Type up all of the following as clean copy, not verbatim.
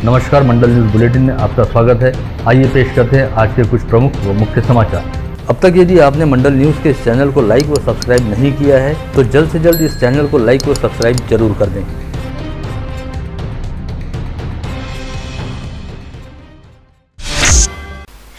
नमस्कार, मंडल news bulletin में आपका स्वागत है। आइए पेश करते हैं आज के कुछ प्रमुख व मुख्य समाचार। अब तक यदि आपने मंडल न्यूज के इस चैनल को लाइक व सब्सक्राइब नहीं किया है तो जल्द से जल्द इस चैनल को लाइक व सब्सक्राइब जरूर कर दें।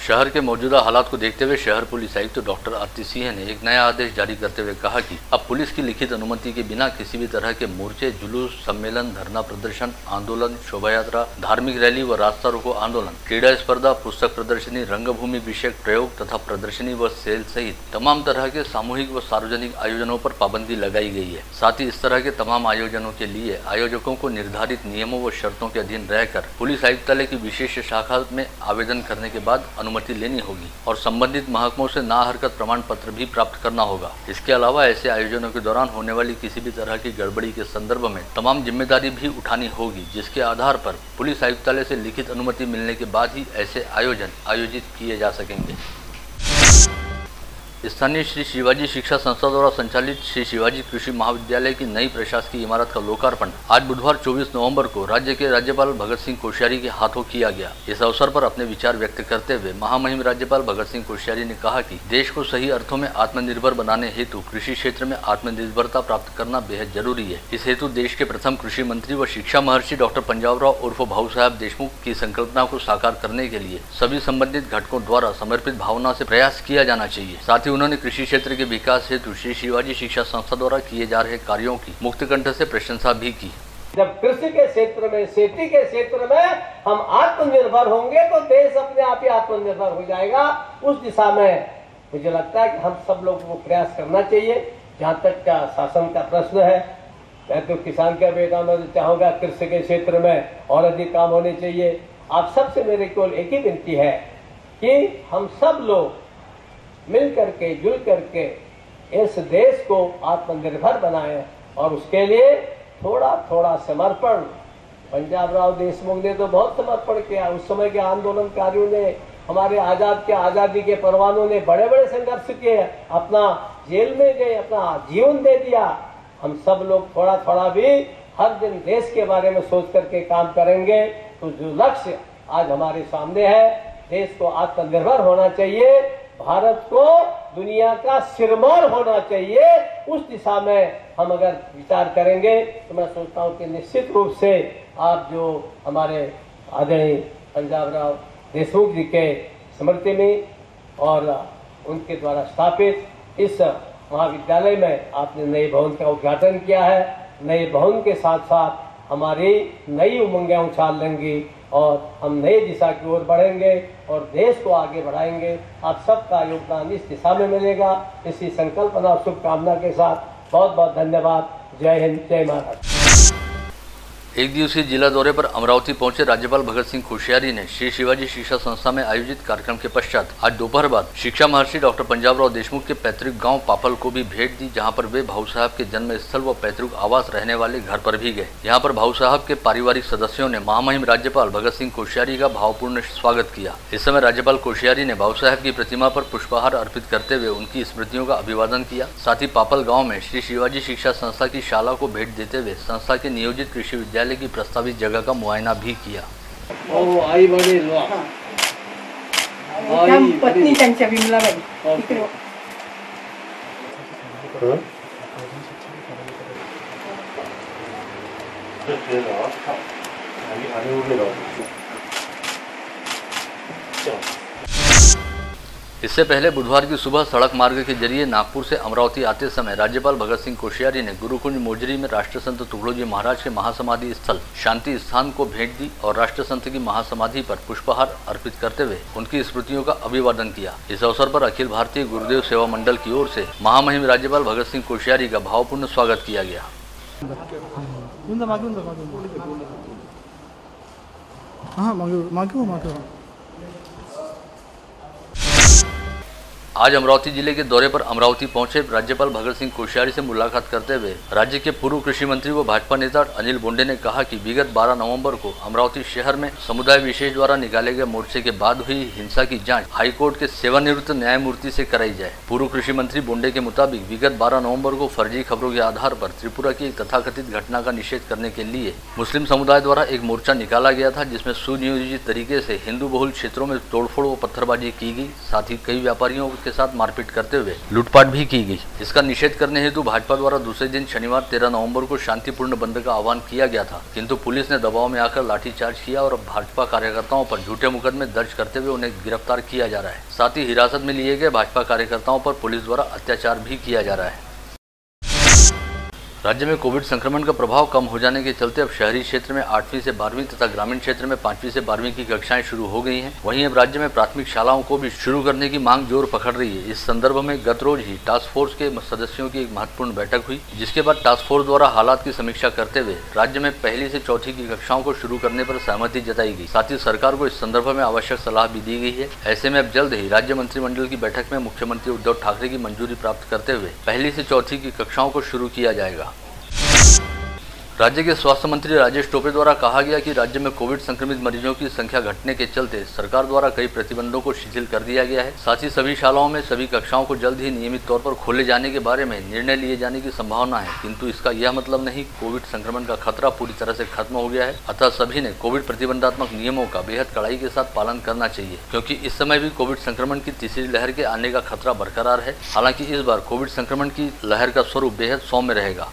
शहर के मौजूदा हालात को देखते हुए शहर पुलिस आयुक्त डॉक्टर आरती सिंह ने एक नया आदेश जारी करते हुए कहा कि अब पुलिस की लिखित अनुमति के बिना किसी भी तरह के मोर्चे, जुलूस, सम्मेलन, धरना प्रदर्शन, आंदोलन, शोभा यात्रा, धार्मिक रैली व रास्ता रोको आंदोलन, क्रीड़ा स्पर्धा, पुस्तक प्रदर्शनी, रंगभूमि विषयक प्रयोग तथा प्रदर्शनी व सेल सहित तमाम तरह के सामूहिक व सार्वजनिक आयोजनों पर पाबंदी लगाई गई है। साथ ही इस तरह के तमाम आयोजनों के लिए आयोजकों को निर्धारित नियमों व शर्तों के अधीन रहकर पुलिस आयुक्तालय की विशेष शाखा में आवेदन करने के बाद अनुमति लेनी होगी और संबंधित महकमों से ना हरकत प्रमाण पत्र भी प्राप्त करना होगा। इसके अलावा ऐसे आयोजनों के दौरान होने वाली किसी भी तरह की गड़बड़ी के संदर्भ में तमाम जिम्मेदारी भी उठानी होगी, जिसके आधार पर पुलिस आयुक्तालय से लिखित अनुमति मिलने के बाद ही ऐसे आयोजन आयोजित किए जा सकेंगे। स्थानीय श्री शिवाजी शिक्षा संस्था द्वारा संचालित श्री शिवाजी कृषि महाविद्यालय की नई प्रशासकीय इमारत का लोकार्पण आज बुधवार 24 नवंबर को राज्य के राज्यपाल भगत सिंह कोश्यारी के हाथों किया गया। इस अवसर पर अपने विचार व्यक्त करते हुए महामहिम राज्यपाल भगत सिंह कोश्यारी ने कहा कि देश को सही अर्थों में आत्मनिर्भर बनाने हेतु कृषि क्षेत्र में आत्मनिर्भरता प्राप्त करना बेहद जरूरी है। इस हेतु देश के प्रथम कृषि मंत्री व शिक्षा महर्षि डॉक्टर पंजाबराव उर्फ भाऊ साहब देशमुख की संकल्पना को साकार करने के लिए सभी संबंधित घटकों द्वारा समर्पित भावना से प्रयास किया जाना चाहिए। साथ ही उन्होंने कृषि क्षेत्र के विकास हेतु श्री शिवाजी शिक्षा संस्था द्वारा किए जा रहे कार्यों की मुक्त कंठ से प्रशंसा भी की। जब कृषि के क्षेत्र में, खेती के क्षेत्र में हम आत्मनिर्भर होंगे तो देश अपने आप ही आत्मनिर्भर हो जाएगा। उस दिशा में मुझे लगता है कि हम सब लोगों को प्रयास करना चाहिए। जहाँ तक का शासन का प्रश्न है, मैं तो किसान का बेटा, मैं तो चाहूंगा कृषि के क्षेत्र में और अधिक काम होने चाहिए। आप सबसे मेरे केवल एक ही विनती है कि हम सब लोग मिल करके, जुल करके इस देश को आत्मनिर्भर बनाएं और उसके लिए थोड़ा थोड़ा समर्पण। पंजाबराव देशमुख ने तो बहुत समर्पण किया। उस समय के आंदोलनकारियों ने, हमारे आजादी के परवानों ने बड़े बड़े संघर्ष किए, अपना जेल में गए, अपना जीवन दे दिया। हम सब लोग थोड़ा थोड़ा भी हर दिन देश के बारे में सोच करके काम करेंगे तो जो लक्ष्य आज हमारे सामने है, देश को आत्मनिर्भर होना चाहिए, भारत को दुनिया का सिरमौर होना चाहिए, उस दिशा में हम अगर विचार करेंगे तो मैं सोचता हूं कि निश्चित रूप से आप जो हमारे आदरणीय पंजाबराव देशमुख जी के स्मृति में और उनके द्वारा स्थापित इस महाविद्यालय में आपने नए भवन का उद्घाटन किया है। नए भवन के साथ साथ हमारी नई उमंगें उछाल लेंगी और हम नई दिशा की ओर बढ़ेंगे और देश को आगे बढ़ाएंगे। आप सबका योगदान इस दिशा में मिलेगा। इसी संकल्पना और शुभकामना के साथ बहुत बहुत धन्यवाद। जय हिंद, जय महाराष्ट्र। एक दिवसीय जिला दौरे पर अमरावती पहुंचे राज्यपाल भगत सिंह कोश्यारी ने श्री शिवाजी शिक्षा संस्था में आयोजित कार्यक्रम के पश्चात आज दोपहर बाद शिक्षा महर्षि डॉक्टर पंजाबराव देशमुख के पैतृक गांव पापल को भी भेंट दी, जहां पर वे भाऊ साहब के जन्म स्थल व पैतृक आवास रहने वाले घर पर भी गए। यहां पर भाऊ साहब के पारिवारिक सदस्यों ने महामहिम राज्यपाल भगत सिंह कोश्यारी का भावपूर्ण स्वागत किया। इस समय राज्यपाल कोश्यारी ने भाऊ साहब की प्रतिमा पर पुष्पहार अर्पित करते हुए उनकी स्मृतियों का अभिवादन किया। साथ ही पापल गाँव में श्री शिवाजी शिक्षा संस्था की शाला को भेंट देते हुए संस्था के नियोजित कृषि विद्यालय की प्रस्तावित जगह का मुआयना भी किया। पत्नी त्यांच्या विमलाबाई इससे पहले बुधवार की सुबह सड़क मार्ग के जरिए नागपुर से अमरावती आते समय राज्यपाल भगत सिंह कोश्यारी ने गुरुकुंज मोजरी में राष्ट्रसंत तुगड़ोजी महाराज के महासमाधि स्थल शांति स्थान को भेंट दी और राष्ट्रसंत की महासमाधि पर पुष्पहार अर्पित करते हुए उनकी स्मृतियों का अभिवादन किया। इस अवसर पर अखिल भारतीय गुरुदेव सेवा मंडल की ओर से महामहिम राज्यपाल भगत सिंह कोश्यारी का भावपूर्ण स्वागत किया गया। आज अमरावती जिले के दौरे पर अमरावती पहुंचे राज्यपाल भगत सिंह कोश्यारी से मुलाकात करते हुए राज्य के पूर्व कृषि मंत्री व भाजपा नेता अनिल बोंडे ने कहा कि विगत 12 नवंबर को अमरावती शहर में समुदाय विशेष द्वारा निकाले गए मोर्चे के बाद हुई हिंसा की जांच हाईकोर्ट के सेवानिवृत्त न्यायमूर्ति से कराई जाए। पूर्व कृषि मंत्री बोंडे के मुताबिक विगत 12 नवंबर को फर्जी खबरों के आधार पर त्रिपुरा की एक तथाकथित घटना का निषेध करने के लिए मुस्लिम समुदाय द्वारा एक मोर्चा निकाला गया था, जिसमें सुनियोजित तरीके से हिंदू बहुल क्षेत्रों में तोड़फोड़ व पत्थरबाजी की गई। साथ ही कई व्यापारियों के साथ मारपीट करते हुए लूटपाट भी की गई। इसका निषेध करने हेतु भाजपा द्वारा दूसरे दिन शनिवार 13 नवंबर को शांतिपूर्ण बंद का आह्वान किया गया था, किंतु पुलिस ने दबाव में आकर लाठीचार्ज किया और भाजपा कार्यकर्ताओं पर झूठे मुकदमे दर्ज करते हुए उन्हें गिरफ्तार किया जा रहा है। साथ ही हिरासत में लिए गए भाजपा कार्यकर्ताओं पर पुलिस द्वारा अत्याचार भी किया जा रहा है। राज्य में कोविड संक्रमण का प्रभाव कम हो जाने के चलते अब शहरी क्षेत्र में 8वीं से 12वीं तथा ग्रामीण क्षेत्र में 5वीं से 12वीं की कक्षाएं शुरू हो गई हैं। वहीं अब राज्य में प्राथमिक शालाओं को भी शुरू करने की मांग जोर पकड़ रही है। इस संदर्भ में गत रोज ही टास्क फोर्स के सदस्यों की एक महत्वपूर्ण बैठक हुई, जिसके बाद टास्क फोर्स द्वारा हालात की समीक्षा करते हुए राज्य में 1ली से 4थी की कक्षाओं को शुरू करने पर सहमति जताई गई। साथ ही सरकार को इस संदर्भ में आवश्यक सलाह भी दी गई है। ऐसे में अब जल्द ही राज्य मंत्रिमंडल की बैठक में मुख्यमंत्री उद्धव ठाकरे की मंजूरी प्राप्त करते हुए 1ली से 4थी की कक्षाओं को शुरू किया जाएगा। राज्य के स्वास्थ्य मंत्री राजेश टोपे द्वारा कहा गया कि राज्य में कोविड संक्रमित मरीजों की संख्या घटने के चलते सरकार द्वारा कई प्रतिबंधों को शिथिल कर दिया गया है। साथ ही सभी शालाओं में सभी कक्षाओं को जल्द ही नियमित तौर पर खोले जाने के बारे में निर्णय लिए जाने की संभावना है, किंतु इसका यह मतलब नहीं कोविड संक्रमण का खतरा पूरी तरह से खत्म हो गया है। अतः सभी ने कोविड प्रतिबंधात्मक नियमों का बेहद कड़ाई के साथ पालन करना चाहिए, क्योंकि इस समय भी कोविड संक्रमण की तीसरी लहर के आने का खतरा बरकरार है। हालांकि इस बार कोविड संक्रमण की लहर का स्वरूप बेहद सौम्य रहेगा।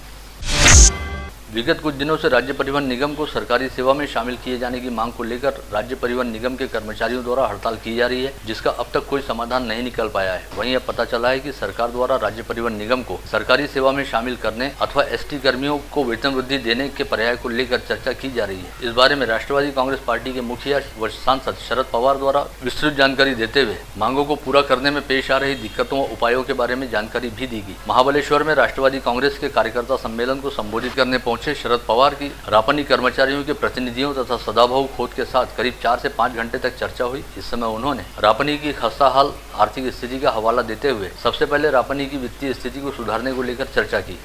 विगत कुछ दिनों से राज्य परिवहन निगम को सरकारी सेवा में शामिल किए जाने की मांग को लेकर राज्य परिवहन निगम के कर्मचारियों द्वारा हड़ताल की जा रही है, जिसका अब तक कोई समाधान नहीं निकल पाया है। वहीं अब पता चला है कि सरकार द्वारा राज्य परिवहन निगम को सरकारी सेवा में शामिल करने अथवा एसटी कर्मियों को वेतन वृद्धि देने के पर्याय को लेकर चर्चा की जा रही है। इस बारे में राष्ट्रवादी कांग्रेस पार्टी के मुखिया व सांसद शरद पवार द्वारा विस्तृत जानकारी देते हुए मांगों को पूरा करने में पेश आ रही दिक्कतों व उपायों के बारे में जानकारी भी दी गई। महाबलेश्वर में राष्ट्रवादी कांग्रेस के कार्यकर्ता सम्मेलन को संबोधित करने पहुंचे शरद पवार की रापनी कर्मचारियों के प्रतिनिधियों तथा सदाभाऊ खोत के साथ करीब 4 से 5 घंटे तक चर्चा हुई। इस समय उन्होंने रापनी की खस्ताहाल आर्थिक स्थिति का हवाला देते हुए सबसे पहले रापनी की वित्तीय स्थिति को सुधारने को लेकर चर्चा की।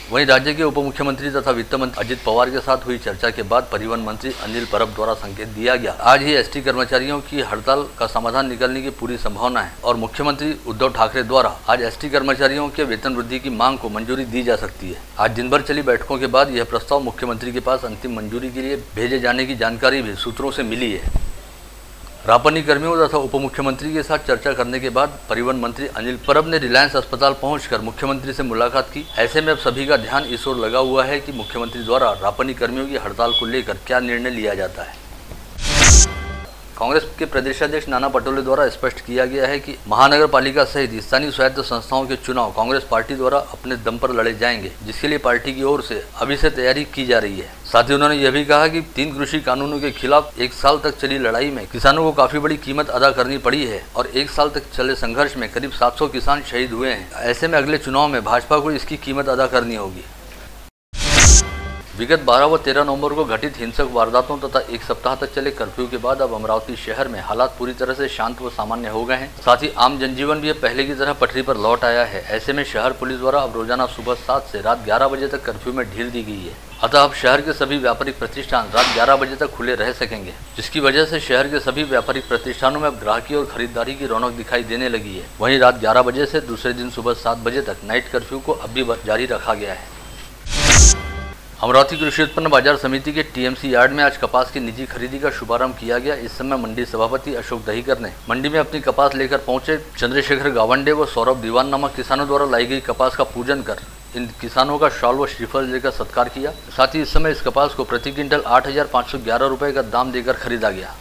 वहीं राज्य के उप मुख्यमंत्री तथा वित्त मंत्री अजित पवार के साथ हुई चर्चा के बाद परिवहन मंत्री अनिल परब द्वारा संकेत दिया गया आज ही एसटी कर्मचारियों की हड़ताल का समाधान निकलने की पूरी संभावना है और मुख्यमंत्री उद्धव ठाकरे द्वारा आज एसटी कर्मचारियों के वेतन वृद्धि की मांग को मंजूरी दी जा सकती है। आज दिन भर चली बैठकों के बाद यह प्रस्ताव मुख्यमंत्री के पास अंतिम मंजूरी के लिए भेजे जाने की जानकारी भी सूत्रों से मिली है। रापनी कर्मियों तथा उप मुख्यमंत्री के साथ चर्चा करने के बाद परिवहन मंत्री अनिल परब ने रिलायंस अस्पताल पहुंचकर मुख्यमंत्री से मुलाकात की। ऐसे में अब सभी का ध्यान इस ओर लगा हुआ है कि मुख्यमंत्री द्वारा रापनी कर्मियों की हड़ताल को लेकर क्या निर्णय लिया जाता है। कांग्रेस के प्रदेशाध्यक्ष नाना पटोले द्वारा स्पष्ट किया गया है कि महानगर पालिका सहित स्थानीय स्वायत्त संस्थाओं के चुनाव कांग्रेस पार्टी द्वारा अपने दम पर लड़े जाएंगे, जिसके लिए पार्टी की ओर से अभी से तैयारी की जा रही है। साथ ही उन्होंने यह भी कहा कि 3 कृषि कानूनों के खिलाफ 1 साल तक चली लड़ाई में किसानों को काफी बड़ी कीमत अदा करनी पड़ी है और 1 साल तक चले संघर्ष में करीब 700 किसान शहीद हुए हैं। ऐसे में अगले चुनाव में भाजपा को इसकी कीमत अदा करनी होगी। विगत 12 व 13 नवंबर को घटित हिंसक वारदातों तथा 1 सप्ताह तक चले कर्फ्यू के बाद अब अमरावती शहर में हालात पूरी तरह से शांत व सामान्य हो गए हैं। साथ ही आम जनजीवन भी अब पहले की तरह पटरी पर लौट आया है। ऐसे में शहर पुलिस द्वारा अब रोजाना सुबह 7 से रात 11 बजे तक कर्फ्यू में ढील दी गई है। अतः अब शहर के सभी व्यापारिक प्रतिष्ठान रात 11 बजे तक खुले रह सकेंगे, जिसकी वजह से शहर के सभी व्यापारिक प्रतिष्ठानों में अब ग्राहकी और खरीदारी की रौनक दिखाई देने लगी है। वहीं रात 11 बजे से दूसरे दिन सुबह 7 बजे तक नाइट कर्फ्यू को अब भी जारी रखा गया है। अमरावती कृषि उत्पन्न बाजार समिति के टीएमसी यार्ड में आज कपास की निजी खरीदी का शुभारंभ किया गया। इस समय मंडी सभापति अशोक दहीकर ने मंडी में अपनी कपास लेकर पहुंचे चंद्रशेखर गावंडे व सौरभ दीवान नामक किसानों द्वारा लाई गई कपास का पूजन कर इन किसानों का शॉल व श्रीफल देकर सत्कार किया। साथ ही इस समय इस कपास को प्रति क्विंटल 8,511 रुपये का दाम देकर खरीदा गया।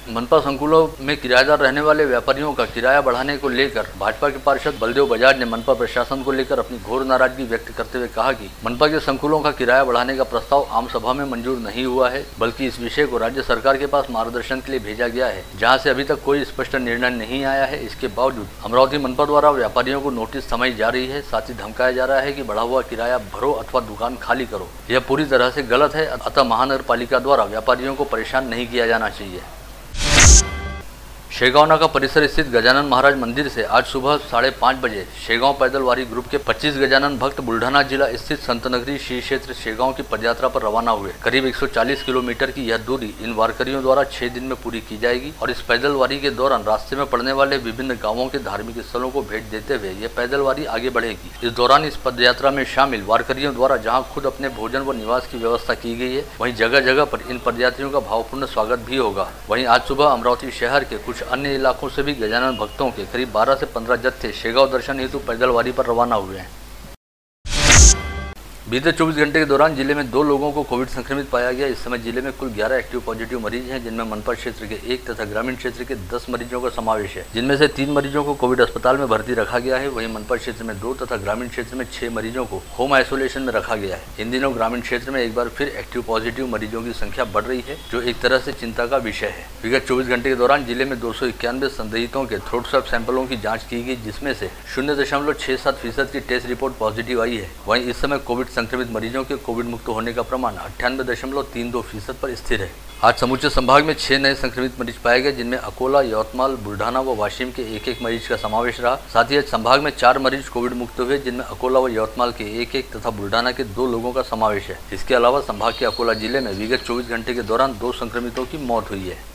मनपा संकुलों में किराएदार रहने वाले व्यापारियों का किराया बढ़ाने को लेकर भाजपा के पार्षद बलदेव बजाज ने मनपा प्रशासन को लेकर अपनी घोर नाराजगी व्यक्त करते हुए कहा कि मनपा के संकुलों का किराया बढ़ाने का प्रस्ताव आम सभा में मंजूर नहीं हुआ है, बल्कि इस विषय को राज्य सरकार के पास मार्गदर्शन के लिए भेजा गया है, जहां से अभी तक कोई स्पष्ट निर्णय नहीं आया है। इसके बावजूद अमरावती मनपा द्वारा व्यापारियों को नोटिस थमाई जा रही है। साथ ही धमकाया जा रहा है कि बढ़ा हुआ किराया भरो अथवा दुकान खाली करो। यह पूरी तरह से गलत है। अतः महानगर पालिका द्वारा व्यापारियों को परेशान नहीं किया जाना चाहिए। शेगांव नाका परिसर स्थित गजानन महाराज मंदिर से आज सुबह 5:30 बजे शेगांव पैदल वारी ग्रुप के 25 गजानन भक्त बुल्ढाना जिला स्थित संत नगरी श्री क्षेत्र शेगांव की पदयात्रा पर रवाना हुए। करीब 140 किलोमीटर की यह दूरी इन वारकरियों द्वारा 6 दिन में पूरी की जाएगी और इस पैदल वारी के दौरान रास्ते में पड़ने वाले विभिन्न गाँवों के धार्मिक स्थलों को भेंट देते हुए यह पैदल वारी आगे बढ़ेगी। इस दौरान इस पदयात्रा में शामिल वारकरियों द्वारा जहाँ खुद अपने भोजन व निवास की व्यवस्था की गई है, वहीं जगह जगह पर इन पदयात्रियों का भावपूर्ण स्वागत भी होगा। वहीं आज सुबह अमरावती शहर के कुछ अन्य इलाकों से भी गजानन भक्तों के करीब 12 से 15 जत्थे शेगांव दर्शन हेतु पैदल वारी पर रवाना हुए हैं। बीते 24 घंटे के दौरान जिले में 2 लोगों को कोविड संक्रमित पाया गया। इस समय जिले में कुल 11 एक्टिव पॉजिटिव मरीज हैं, जिनमें मनपा क्षेत्र के 1 तथा ग्रामीण क्षेत्र के 10 मरीजों का समावेश है, जिनमें से 3 मरीजों को कोविड अस्पताल में भर्ती रखा गया है। वहीं मनपा क्षेत्र में 2 तथा ग्रामीण क्षेत्र में 6 मरीजों को होम आइसोलेशन में रखा गया है। इन दिनों ग्रामीण क्षेत्र में एक बार फिर एक्टिव पॉजिटिव मरीजों की संख्या बढ़ रही है, जो एक तरह से चिंता का विषय है। विगत 24 घंटे के दौरान जिले में 291 संदिग्धों के थ्रोट स्वैब सैंपलों की जाँच की गई, जिसमें से 0.67% की टेस्ट रिपोर्ट पॉजिटिव आई है। वहीं इस समय कोविड संक्रमित मरीजों के कोविड मुक्त होने का प्रमाण 98.32% पर स्थिर है। आज समूचे संभाग में 6 नए संक्रमित मरीज पाए गए, जिनमें अकोला, यवतमाल, बुल्ढाना व वाशिम के 1-1 मरीज का समावेश रहा। साथ ही आज संभाग में 4 मरीज कोविड मुक्त हुए, जिनमें अकोला व यवतमाल के 1-1 तथा बुल्ढाना के 2 लोगों का समावेश है। इसके अलावा संभाग के अकोला जिले में विगत 24 घंटे के दौरान 2 संक्रमितों की मौत हुई है।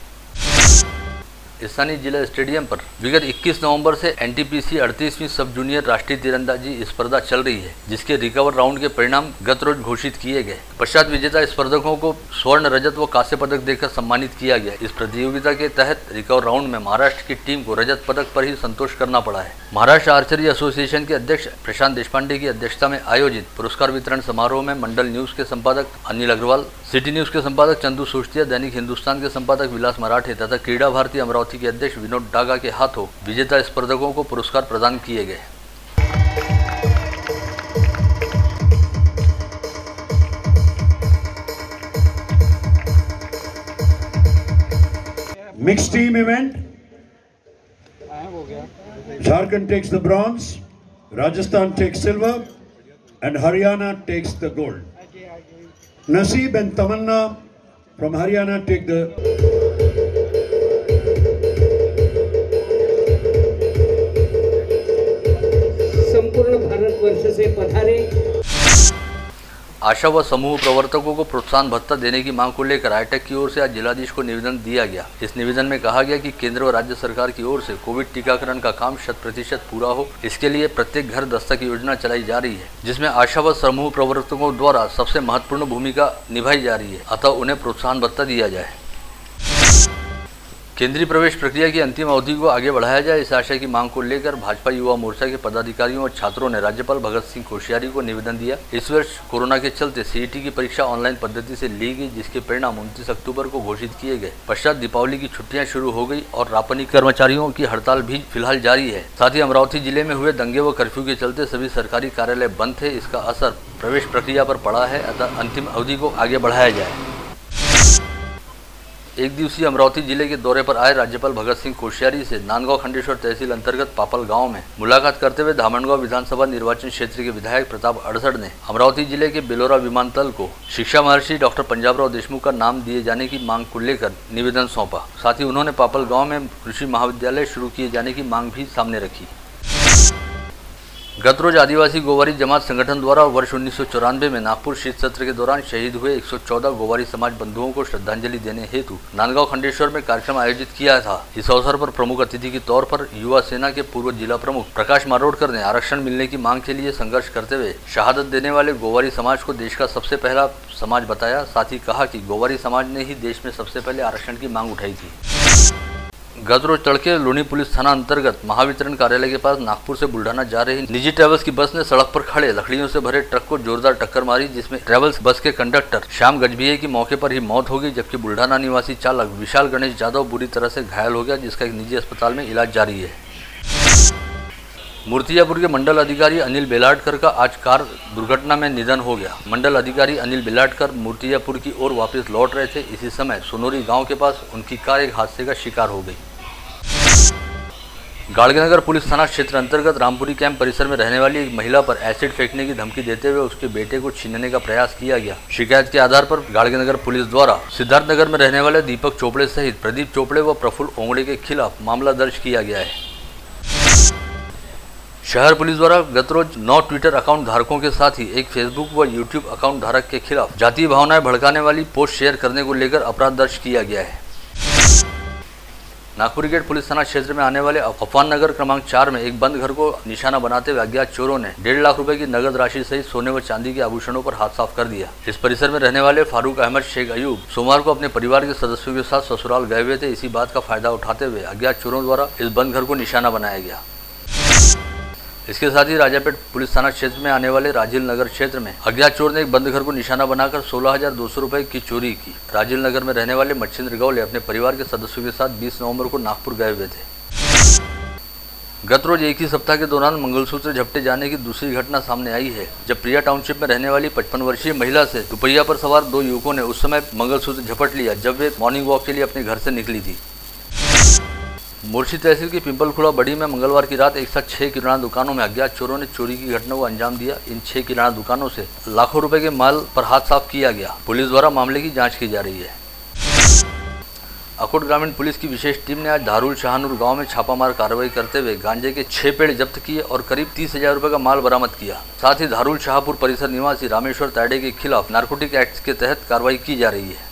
स्थानीय जिला स्टेडियम पर विगत 21 नवंबर से एनटीपीसी 38वीं सब जूनियर राष्ट्रीय तीरंदाजी स्पर्धा चल रही है, जिसके रिकवर राउंड के परिणाम गत रोज घोषित किए गए। पश्चात विजेता स्पर्धकों को स्वर्ण, रजत व कांस्य पदक देकर सम्मानित किया गया। इस प्रतियोगिता के तहत रिकवर राउंड में महाराष्ट्र की टीम को रजत पदक पर ही संतोष करना पड़ा है। महाराष्ट्र आर्चरी एसोसिएशन के अध्यक्ष प्रशांत देशपांडे की अध्यक्षता में आयोजित पुरस्कार वितरण समारोह में मंडल न्यूज के संपादक अनिल अग्रवाल, सिटी न्यूज के संपादक चंदू सोस्तिया, दैनिक हिंदुस्तान के संपादक विलास मराठे तथा क्रीड़ा भारती अमरावती के अध्यक्ष विनोद डागा के हाथों विजेता स्पर्धकों को पुरस्कार प्रदान किए गए। Mixed team event. Jharkhand takes the bronze, Rajasthan takes silver, and Haryana takes the gold. Naseeb and Tamanna from Haryana take the संपूर्ण भारतवर्ष से पधारे। आशा व समूह प्रवर्तकों को प्रोत्साहन भत्ता देने की मांग को लेकर आईटेक की ओर से आज जिलाधीश को निवेदन दिया गया। इस निवेदन में कहा गया कि केंद्र व राज्य सरकार की ओर से कोविड टीकाकरण का काम 100% पूरा हो, इसके लिए प्रत्येक घर दस्तक योजना चलाई जा रही है, जिसमें आशा व समूह प्रवर्तकों द्वारा सबसे महत्वपूर्ण भूमिका निभाई जा रही है, अतः उन्हें प्रोत्साहन भत्ता दिया जाए। केंद्रीय प्रवेश प्रक्रिया की अंतिम अवधि को आगे बढ़ाया जाए, इस आशय की मांग को लेकर भाजपा युवा मोर्चा के पदाधिकारियों और छात्रों ने राज्यपाल भगत सिंह कोश्यारी को निवेदन दिया। इस वर्ष कोरोना के चलते सीईटी की परीक्षा ऑनलाइन पद्धति से ली गई, जिसके परिणाम 29 अक्टूबर को घोषित किए गए। पश्चात दीपावली की छुट्टियां शुरू हो गई और रापनी कर्मचारियों की हड़ताल भी फिलहाल जारी है। साथ ही अमरावती जिले में हुए दंगे व कर्फ्यू के चलते सभी सरकारी कार्यालय बंद थे। इसका असर प्रवेश प्रक्रिया पर पड़ा है, अतः अंतिम अवधि को आगे बढ़ाया जाए। एक दिवसीय अमरावती जिले के दौरे पर आए राज्यपाल भगत सिंह कोश्यारी से नांदगांव खंडेश्वर तहसील अंतर्गत पापल गांव में मुलाकात करते हुए धामनगांव विधानसभा निर्वाचन क्षेत्र के विधायक प्रताप अड़सड़ ने अमरावती जिले के बेलोरा विमानतल को शिक्षा महर्षि डॉक्टर पंजाबराव देशमुख का नाम दिए जाने की मांग को लेकर निवेदन सौंपा। साथ ही उन्होंने पापल गाँव में कृषि महाविद्यालय शुरू किए जाने की मांग भी सामने रखी। गत रोज आदिवासी गोवारी जमात संगठन द्वारा वर्ष 1994 में नागपुर शीत सत्र के दौरान शहीद हुए 114 गोवारी समाज बंधुओं को श्रद्धांजलि देने हेतु नांदगांव खंडेश्वर में कार्यक्रम आयोजित किया था। इस अवसर पर प्रमुख अतिथि के तौर पर युवा सेना के पूर्व जिला प्रमुख प्रकाश मारोडकर ने आरक्षण मिलने की मांग के लिए संघर्ष करते हुए शहादत देने वाले गोवारी समाज को देश का सबसे पहला समाज बताया। साथ ही कहा कि गोवारी समाज ने ही देश में सबसे पहले आरक्षण की मांग उठाई थी। गत रोज तड़के लूनी पुलिस थाना अंतर्गत महावितरण कार्यालय के पास नागपुर से बुल्ढाना जा रही निजी ट्रैवल्स की बस ने सड़क पर खड़े लकड़ियों से भरे ट्रक को जोरदार टक्कर मारी, जिसमें ट्रैवल्स बस के कंडक्टर श्याम गजभिये की मौके पर ही मौत हो गई, जबकि बुल्ढाना निवासी चालक विशाल गणेश यादव बुरी तरह से घायल हो गया, जिसका एक निजी अस्पताल में इलाज जारी है। मूर्तिजापुर के मंडल अधिकारी अनिल बेलाटकर का आज कार दुर्घटना में निधन हो गया। मंडल अधिकारी अनिल बेलाटकर मूर्तिजापुर की ओर वापस लौट रहे थे। इसी समय सोनोरी गांव के पास उनकी कार एक हादसे का शिकार हो गई। गाड़गीनगर पुलिस थाना क्षेत्र अंतर्गत रामपुरी कैंप परिसर में रहने वाली एक महिला पर एसिड फेंकने की धमकी देते हुए उसके बेटे को छीनने का प्रयास किया गया। शिकायत के आधार पर गाड़गीनगर पुलिस द्वारा सिद्धार्थनगर में रहने वाले दीपक चोपड़े सहित प्रदीप चोपड़े व प्रफुल्ल ओंगड़े के खिलाफ मामला दर्ज किया गया है। शहर पुलिस द्वारा गत रोज 9 ट्विटर अकाउंट धारकों के साथ ही एक फेसबुक व यूट्यूब अकाउंट धारक के खिलाफ जातीय भावनाएं भड़काने वाली पोस्ट शेयर करने को लेकर अपराध दर्ज किया गया है। नागपुर गेट पुलिस थाना क्षेत्र में आने वाले अफवान नगर क्रमांक 4 में एक बंद घर को निशाना बनाते हुए अज्ञात चोरों ने 1.5 लाख रुपए की नगद राशि सहित सोने व चांदी के आभूषणों पर हाथ साफ कर दिया। इस परिसर में रहने वाले फारूक अहमद शेख अयूब सोमवार को अपने परिवार के सदस्यों के साथ ससुराल गए हुए थे। इसी बात का फायदा उठाते हुए अज्ञात चोरों द्वारा इस बंद घर को निशाना बनाया गया। इसके साथ ही राजापेट पुलिस थाना क्षेत्र में आने वाले राजीव नगर क्षेत्र में अज्ञात चोर ने एक बंद घर को निशाना बनाकर 16,200 रुपए की चोरी की। राजीव नगर में रहने वाले मच्छिंद्र गौले अपने परिवार के सदस्यों के साथ 20 नवंबर को नागपुर गए हुए थे। गत रोज एक ही सप्ताह के दौरान मंगलसूत्र झपटे जाने की दूसरी घटना सामने आई है, जब प्रिया टाउनशिप में रहने वाली 55 वर्षीय महिला से दुपहिया पर सवार 2 युवकों ने उस समय मंगलसूत्र झपट लिया जब वे मॉर्निंग वॉक के लिए अपने घर से निकली थी। मुर्शी तहसील की पिंपलखुड़ा बड़ी में मंगलवार की रात एक साथ 6 किराना दुकानों में अज्ञात चोरों ने चोरी की घटना को अंजाम दिया। इन 6 किराना दुकानों से लाखों रुपए के माल पर हाथ साफ किया गया। पुलिस द्वारा मामले की जांच की जा रही है। अकोट ग्रामीण पुलिस की विशेष टीम ने आज धारूल शाहनूर गांव में छापामार कार्रवाई करते हुए गांजे के 6 पेड़ जब्त किए और करीब 30,000 रुपए का माल बरामद किया। साथ ही धारूल शाहपुर परिसर निवासी रामेश्वर तायडे के खिलाफ नारकोटिक एक्ट के तहत कार्रवाई की जा रही है।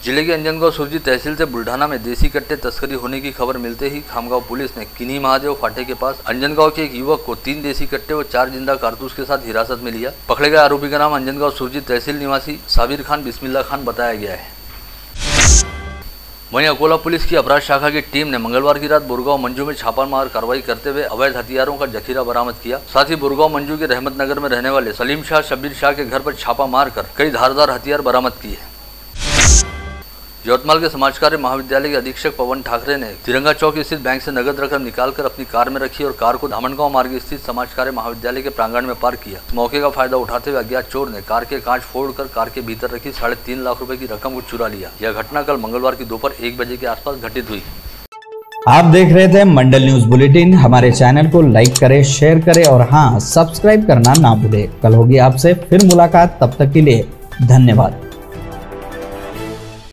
जिले के अंजनगांव सुरजी तहसील से बुल्ढाना में देसी कट्टे तस्करी होने की खबर मिलते ही खामगांव पुलिस ने किन्ही महादेव फाटे के पास अंजनगांव के एक युवक को 3 देसी कट्टे व 4 जिंदा कारतूस के साथ हिरासत में लिया। पकड़े गए आरोपी का नाम अंजनगांव सुरजी तहसील निवासी साबिर खान बिस्मिल्ला खान बताया गया है। वहीं अकोला पुलिस की अपराध शाखा की टीम ने मंगलवार की रात बुरगांव मंजू में छापामार कार्रवाई करते हुए अवैध हथियारों का जखीरा बरामद किया। साथ ही बुरगांव मंजू के रहमत नगर में रहने वाले सलीम शाह शब्बीर शाह के घर पर छापा मारकर कई धारदार हथियार बरामद किए। यवतमाल के समाज कार्य महाविद्यालय के अधीक्षक पवन ठाकरे ने तिरंगा चौक स्थित बैंक से नगद रकम निकालकर अपनी कार में रखी और कार को धामनगांव मार्ग स्थित समाज कार्य महाविद्यालय के प्रांगण में पार्क किया। इस मौके का फायदा उठाते हुए अज्ञात चोर ने कार के कांच फोड़कर कार के भीतर रखी 3.5 लाख रुपए की रकम को चुरा लिया। यह घटना कल मंगलवार की दोपहर 1 बजे के आसपास घटित हुई। आप देख रहे थे मंडल न्यूज बुलेटिन। हमारे चैनल को लाइक करें, शेयर करें और हाँ, सब्सक्राइब करना ना भूलें। कल होगी आपसे फिर मुलाकात, तब तक के लिए धन्यवाद।